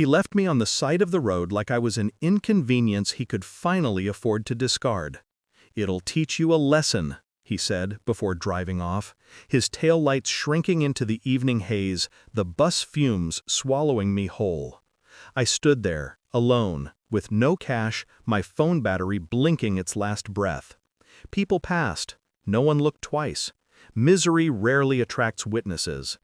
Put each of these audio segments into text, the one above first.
He left me on the side of the road like I was an inconvenience he could finally afford to discard. "It'll teach you a lesson," he said before driving off, his taillights shrinking into the evening haze, the bus fumes swallowing me whole. I stood there, alone, with no cash, my phone battery blinking its last breath. People passed. No one looked twice. Misery rarely attracts witnesses.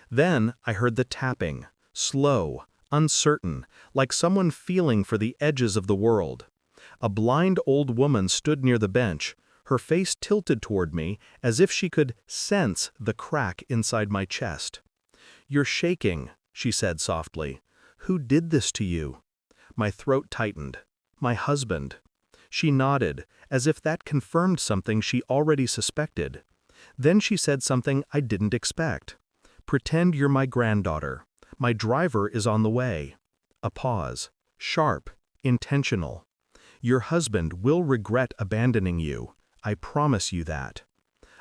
Then I heard the tapping, slow, uncertain, like someone feeling for the edges of the world. A blind old woman stood near the bench, her face tilted toward me as if she could sense the crack inside my chest. "You're shaking," she said softly. "Who did this to you?" My throat tightened. "My husband." She nodded, as if that confirmed something she already suspected. Then she said something I didn't expect. "Pretend you're my granddaughter. My driver is on the way." A pause. Sharp, intentional. "Your husband will regret abandoning you. I promise you that."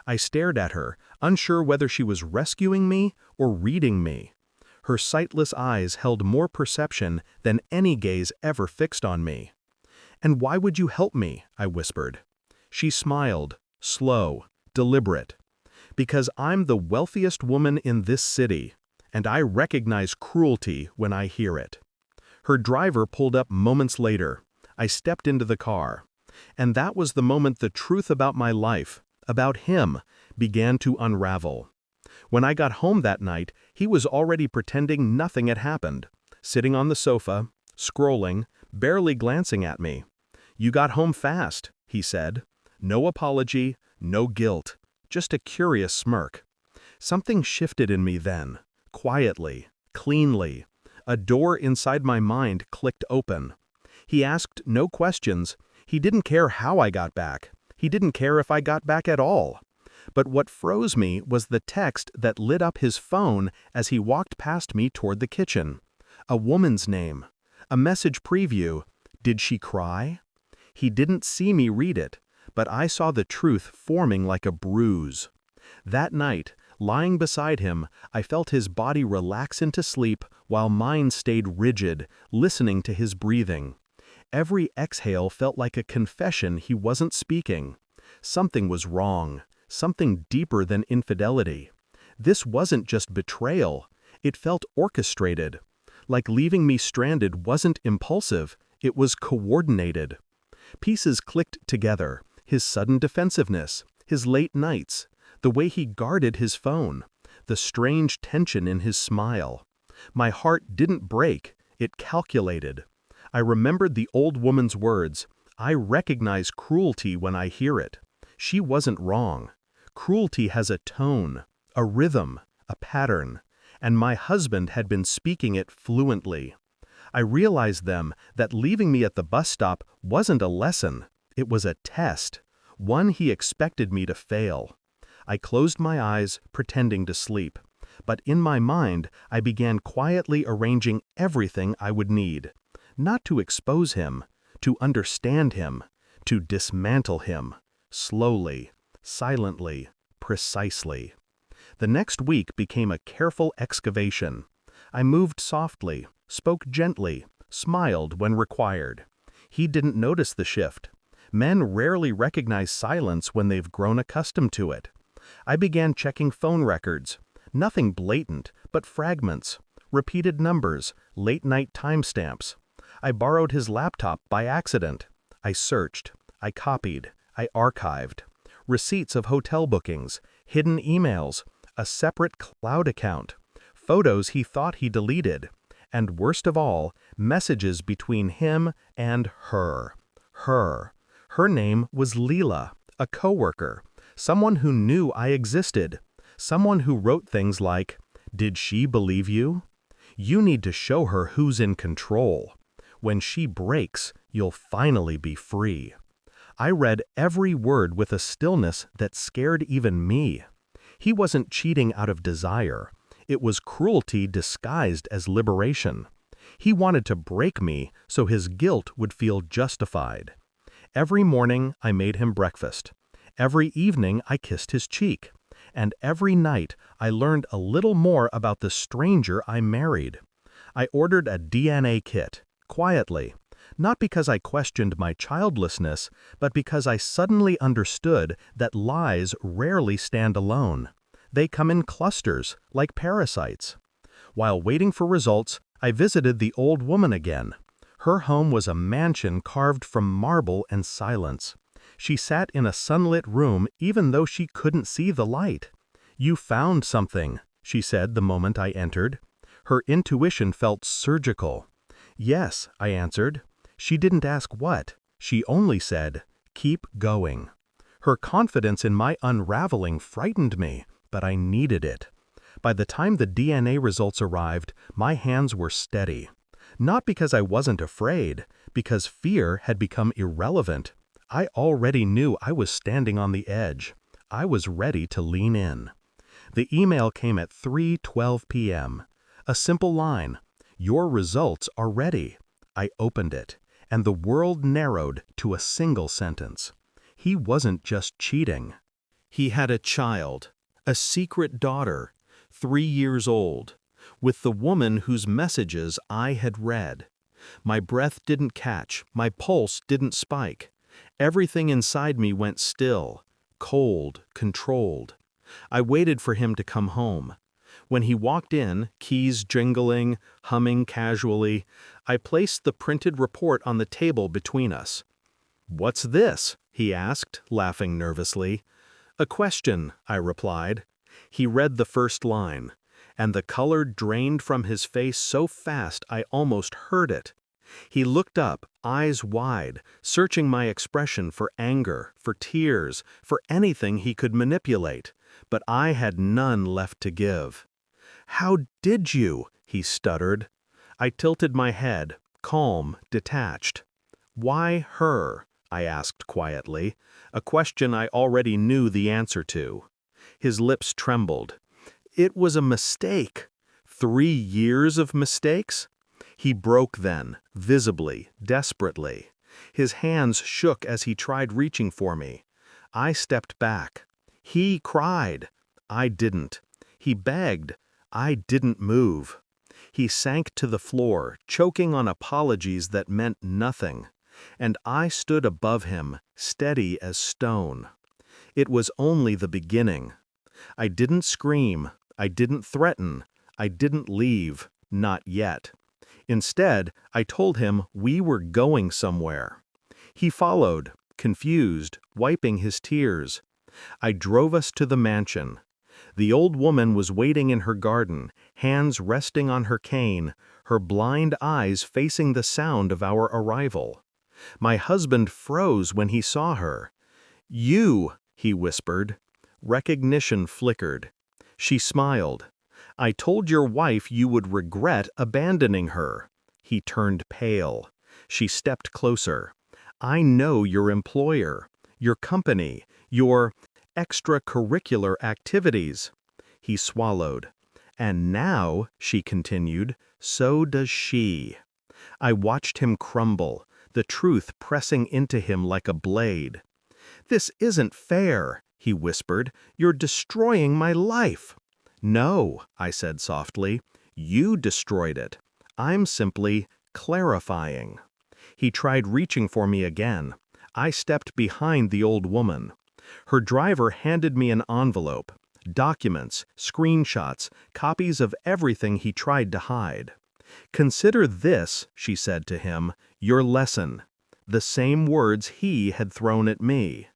I stared at her, unsure whether she was rescuing me or reading me. Her sightless eyes held more perception than any gaze ever fixed on me. "And why would you help me?" I whispered. She smiled, slow, deliberate. "Because I'm the wealthiest woman in this city, and I recognize cruelty when I hear it." Her driver pulled up moments later. I stepped into the car. And that was the moment the truth about my life, about him, began to unravel. When I got home that night, he was already pretending nothing had happened, sitting on the sofa, scrolling, barely glancing at me. "You got home fast," he said. No apology, no guilt, just a curious smirk. Something shifted in me then, quietly, cleanly. A door inside my mind clicked open. He asked no questions. He didn't care how I got back. He didn't care if I got back at all. But what froze me was the text that lit up his phone as he walked past me toward the kitchen. A woman's name. A message preview. Did she cry? He didn't see me read it, but I saw the truth forming like a bruise. That night, lying beside him, I felt his body relax into sleep while mine stayed rigid, listening to his breathing. Every exhale felt like a confession he wasn't speaking. Something was wrong, something deeper than infidelity. This wasn't just betrayal, it felt orchestrated. Like leaving me stranded wasn't impulsive, it was coordinated. Pieces clicked together, his sudden defensiveness, his late nights, the way he guarded his phone, the strange tension in his smile. My heart didn't break, it calculated. I remembered the old woman's words, "I recognize cruelty when I hear it." She wasn't wrong. Cruelty has a tone, a rhythm, a pattern, and my husband had been speaking it fluently. I realized then that leaving me at the bus stop wasn't a lesson, it was a test, one he expected me to fail. I closed my eyes, pretending to sleep, but in my mind I began quietly arranging everything I would need. Not to expose him, to understand him, to dismantle him, slowly, silently, precisely. The next week became a careful excavation. I moved softly, spoke gently, smiled when required. He didn't notice the shift. Men rarely recognize silence when they've grown accustomed to it. I began checking phone records. Nothing blatant, but fragments, repeated numbers, late-night timestamps. I borrowed his laptop by accident. I searched, I copied, I archived. Receipts of hotel bookings, hidden emails, a separate cloud account, photos he thought he deleted, and worst of all, messages between him and her. Her. Her name was Leela, a coworker, someone who knew I existed, someone who wrote things like, "Did she believe you? You need to show her who's in control. When she breaks, you'll finally be free." I read every word with a stillness that scared even me. He wasn't cheating out of desire. It was cruelty disguised as liberation. He wanted to break me so his guilt would feel justified. Every morning I made him breakfast. Every evening I kissed his cheek. And every night I learned a little more about the stranger I married. I ordered a DNA kit, quietly, not because I questioned my childlessness, but because I suddenly understood that lies rarely stand alone. They come in clusters, like parasites. While waiting for results, I visited the old woman again. Her home was a mansion carved from marble and silence. She sat in a sunlit room even though she couldn't see the light. "You found something," she said the moment I entered. Her intuition felt surgical. "Yes," I answered. She didn't ask what. She only said, "Keep going." Her confidence in my unraveling frightened me, but I needed it. By the time the DNA results arrived, my hands were steady. Not because I wasn't afraid, because fear had become irrelevant. I already knew I was standing on the edge. I was ready to lean in. The email came at 3:12 p.m. A simple line, "Your results are ready." I opened it, and the world narrowed to a single sentence. He wasn't just cheating. He had a child, a secret daughter, 3 years old, with the woman whose messages I had read. My breath didn't catch, my pulse didn't spike. Everything inside me went still, cold, controlled. I waited for him to come home. When he walked in, keys jingling, humming casually, I placed the printed report on the table between us. "What's this?" he asked, laughing nervously. "A question," I replied. He read the first line, and the color drained from his face so fast I almost heard it. He looked up, eyes wide, searching my expression for anger, for tears, for anything he could manipulate, but I had none left to give. "How did you?" he stuttered. I tilted my head, calm, detached. "Why her?" I asked quietly, a question I already knew the answer to. His lips trembled. "It was a mistake." 3 years of mistakes? He broke then, visibly, desperately. His hands shook as he tried reaching for me. I stepped back. He cried. I didn't. He begged. I didn't move. He sank to the floor, choking on apologies that meant nothing. And I stood above him, steady as stone. It was only the beginning. I didn't scream. I didn't threaten. I didn't leave. Not yet. Instead, I told him we were going somewhere. He followed, confused, wiping his tears. I drove us to the mansion. The old woman was waiting in her garden, hands resting on her cane, her blind eyes facing the sound of our arrival. My husband froze when he saw her. "You," he whispered. Recognition flickered. She smiled. "I told your wife you would regret abandoning her." He turned pale. She stepped closer. "I know your employer, your company, your extracurricular activities." He swallowed. "And now," she continued, "so does she." I watched him crumble, the truth pressing into him like a blade. "This isn't fair," he whispered. "You're destroying my life." "No," I said softly, "you destroyed it. I'm simply clarifying." He tried reaching for me again. I stepped behind the old woman. Her driver handed me an envelope. Documents, screenshots, copies of everything he tried to hide. "Consider this," she said to him, "your lesson." The same words he had thrown at me.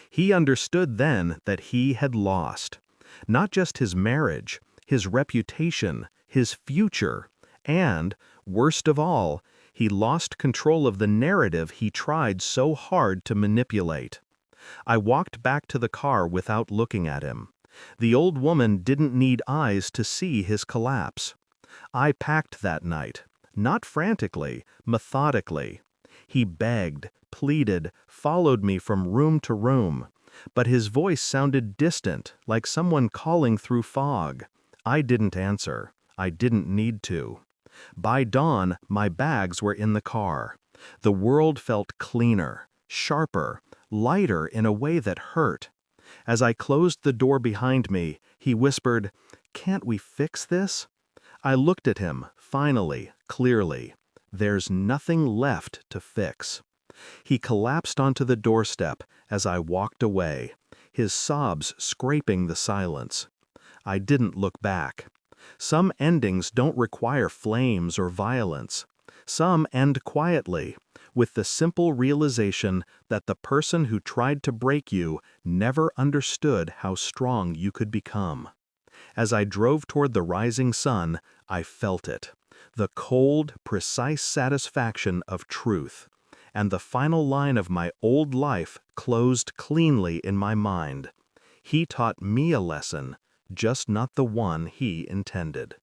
He understood then that he had lost. Not just his marriage, his reputation, his future, and, worst of all, he lost control of the narrative he tried so hard to manipulate. I walked back to the car without looking at him. The old woman didn't need eyes to see his collapse. I packed that night, not frantically, methodically. He begged, pleaded, followed me from room to room. But his voice sounded distant, like someone calling through fog. I didn't answer. I didn't need to. By dawn, my bags were in the car. The world felt cleaner, sharper, lighter in a way that hurt. As I closed the door behind me, he whispered, "Can't we fix this?" I looked at him, finally, clearly. There's nothing left to fix. He collapsed onto the doorstep as I walked away, his sobs scraping the silence. I didn't look back. Some endings don't require flames or violence. Some end quietly, with the simple realization that the person who tried to break you never understood how strong you could become. As I drove toward the rising sun, I felt it. The cold, precise satisfaction of truth. And the final line of my old life closed cleanly in my mind. He taught me a lesson, just not the one he intended.